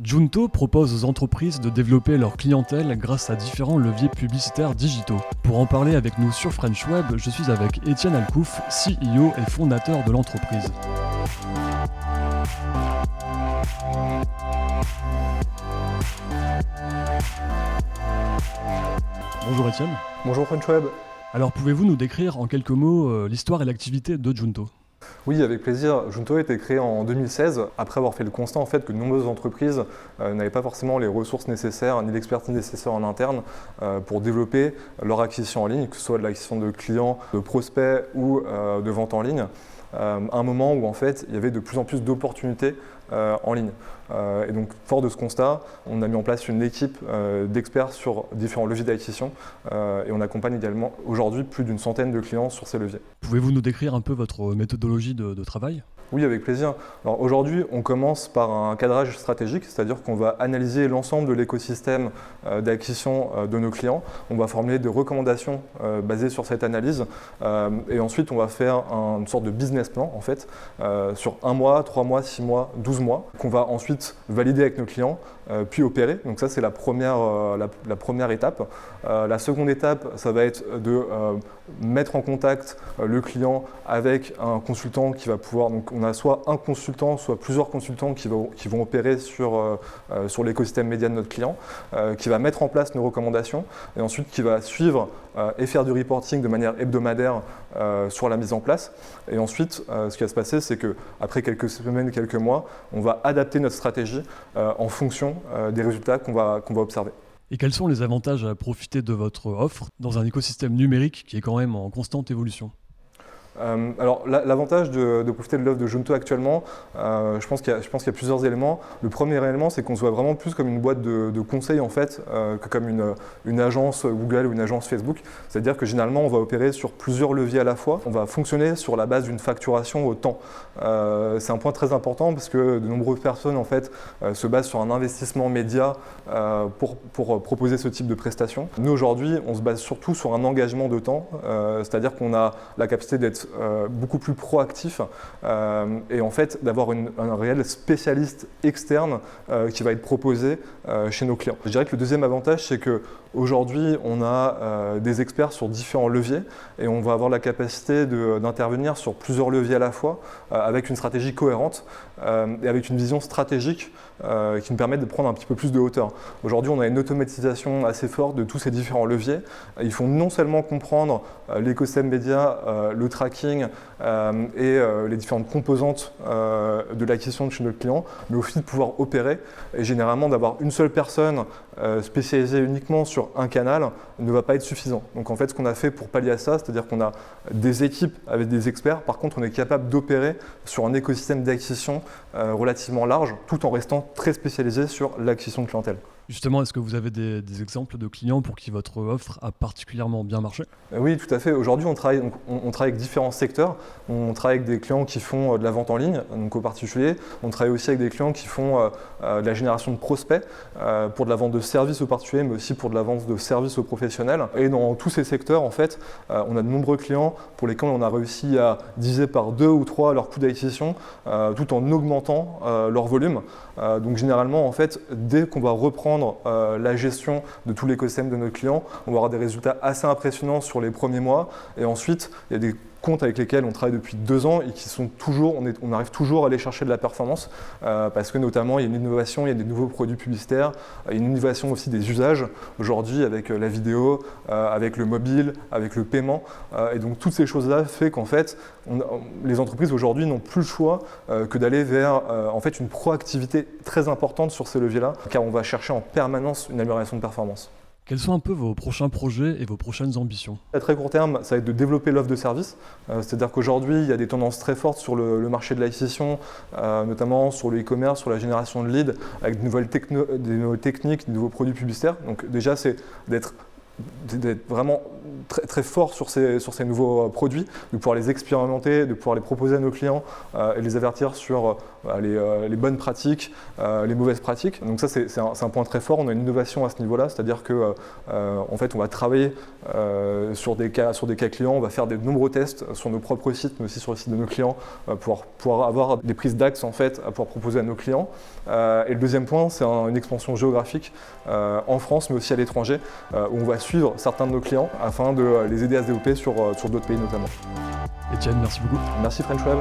Junto propose aux entreprises de développer leur clientèle grâce à différents leviers publicitaires digitaux. Pour en parler avec nous sur French Web, je suis avec Étienne Alcouf, CEO et fondateur de l'entreprise. Bonjour Étienne. Bonjour French Web. Alors pouvez-vous nous décrire en quelques mots l'histoire et l'activité de Junto ? Oui, avec plaisir. Junto a été créé en 2016, après avoir fait le constat en fait, que de nombreuses entreprises n'avaient pas forcément les ressources nécessaires ni l'expertise nécessaire en interne pour développer leur acquisition en ligne, que ce soit de l'acquisition de clients, de prospects ou de vente en ligne. À un moment où en fait, il y avait de plus en plus d'opportunités en ligne. Et donc, fort de ce constat, on a mis en place une équipe d'experts sur différents leviers d'acquisition et on accompagne également aujourd'hui plus d'une centaine de clients sur ces leviers. Pouvez-vous nous décrire un peu votre méthodologie de travail ? Oui, avec plaisir. Alors aujourd'hui, on commence par un cadrage stratégique, c'est-à-dire qu'on va analyser l'ensemble de l'écosystème d'acquisition de nos clients. On va formuler des recommandations basées sur cette analyse et ensuite on va faire une sorte de business plan en fait sur 1 mois, 3 mois, 6 mois, 12 mois qu'on va ensuite valider avec nos clients puis opérer. Donc ça c'est la première étape. La seconde étape, ça va être de mettre en contact le client avec un consultant qui va pouvoir, donc on a soit un consultant, soit plusieurs consultants qui vont opérer sur l'écosystème média de notre client, qui va mettre en place nos recommandations et ensuite qui va suivre et faire du reporting de manière hebdomadaire sur la mise en place. Et ensuite, ce qui va se passer, c'est qu'après quelques semaines, quelques mois, on va adapter notre stratégie en fonction des résultats qu'on va observer. Et quels sont les avantages à profiter de votre offre dans un écosystème numérique qui est quand même en constante évolution ? Alors l'avantage de profiter de l'offre de Junto actuellement, je pense qu'il y a plusieurs éléments. Le premier élément, c'est qu'on se voit vraiment plus comme une boîte de conseils en fait, que comme une agence Google ou une agence Facebook. C'est-à-dire que généralement, on va opérer sur plusieurs leviers à la fois. On va fonctionner sur la base d'une facturation au temps. C'est un point très important parce que de nombreuses personnes en fait se basent sur un investissement média pour proposer ce type de prestations. Nous aujourd'hui, on se base surtout sur un engagement de temps, c'est-à-dire qu'on a la capacité d'être beaucoup plus proactif et en fait d'avoir un réel spécialiste externe qui va être proposé chez nos clients. Je dirais que le deuxième avantage, c'est qu'aujourd'hui, on a des experts sur différents leviers et on va avoir la capacité d'intervenir sur plusieurs leviers à la fois avec une stratégie cohérente et avec une vision stratégique qui nous permet de prendre un petit peu plus de hauteur. Aujourd'hui, on a une automatisation assez forte de tous ces différents leviers. Ils font non seulement comprendre l'écosystème média, le tracking et les différentes composantes de l'acquisition de chez notre client, mais aussi de pouvoir opérer. Et généralement, d'avoir une seule personne spécialisée uniquement sur un canal ne va pas être suffisant. Donc en fait, ce qu'on a fait pour pallier à ça, c'est-à-dire qu'on a des équipes avec des experts. Par contre, on est capable d'opérer sur un écosystème d'acquisition relativement large, tout en restant très spécialisé sur l'acquisition de clientèle. Justement, est-ce que vous avez des exemples de clients pour qui votre offre a particulièrement bien marché ? Oui, tout à fait. Aujourd'hui, on travaille avec différents secteurs. On travaille avec des clients qui font de la vente en ligne, donc aux particuliers. On travaille aussi avec des clients qui font de la génération de prospects pour de la vente de services aux particuliers, mais aussi pour de la vente de services aux professionnels. Et dans tous ces secteurs, en fait, on a de nombreux clients pour lesquels on a réussi à diviser par 2 ou 3 leur coût d'acquisition, tout en augmentant leur volume. Donc généralement, en fait, dès qu'on va reprendre la gestion de tout l'écosystème de notre client, on va avoir des résultats assez impressionnants sur les premiers mois. Et ensuite, il y a des comptes avec lesquels on travaille depuis 2 ans et qui sont toujours, on arrive toujours à aller chercher de la performance parce que notamment il y a une innovation, il y a des nouveaux produits publicitaires, il y a une innovation aussi des usages aujourd'hui avec la vidéo, avec le mobile, avec le paiement. Et donc toutes ces choses-là fait qu'en fait, les entreprises aujourd'hui n'ont plus le choix que d'aller vers en fait une proactivité très importante sur ces leviers-là, car on va chercher en permanence une amélioration de performance. Quels sont un peu vos prochains projets et vos prochaines ambitions ? À très court terme, ça va être de développer l'offre de service. C'est-à-dire qu'aujourd'hui, il y a des tendances très fortes sur le marché de l'acquisition, notamment sur le e-commerce, sur la génération de leads, avec des nouvelles techniques, des nouveaux produits publicitaires. Donc déjà, c'est d'être vraiment très, très fort sur ces nouveaux produits, de pouvoir les expérimenter, de pouvoir les proposer à nos clients et les avertir sur les bonnes pratiques, les mauvaises pratiques. Donc ça, c'est un point très fort. On a une innovation à ce niveau-là, c'est-à-dire que en fait, on va travailler sur des cas clients, on va faire de nombreux tests sur nos propres sites, mais aussi sur le site de nos clients, pour pouvoir avoir des prises d'axe en fait, à pouvoir proposer à nos clients. Et le deuxième point, c'est une expansion géographique en France, mais aussi à l'étranger, où on va suivre certains de nos clients afin de les aider à se développer sur d'autres pays notamment. Étienne, merci beaucoup. Merci French Web.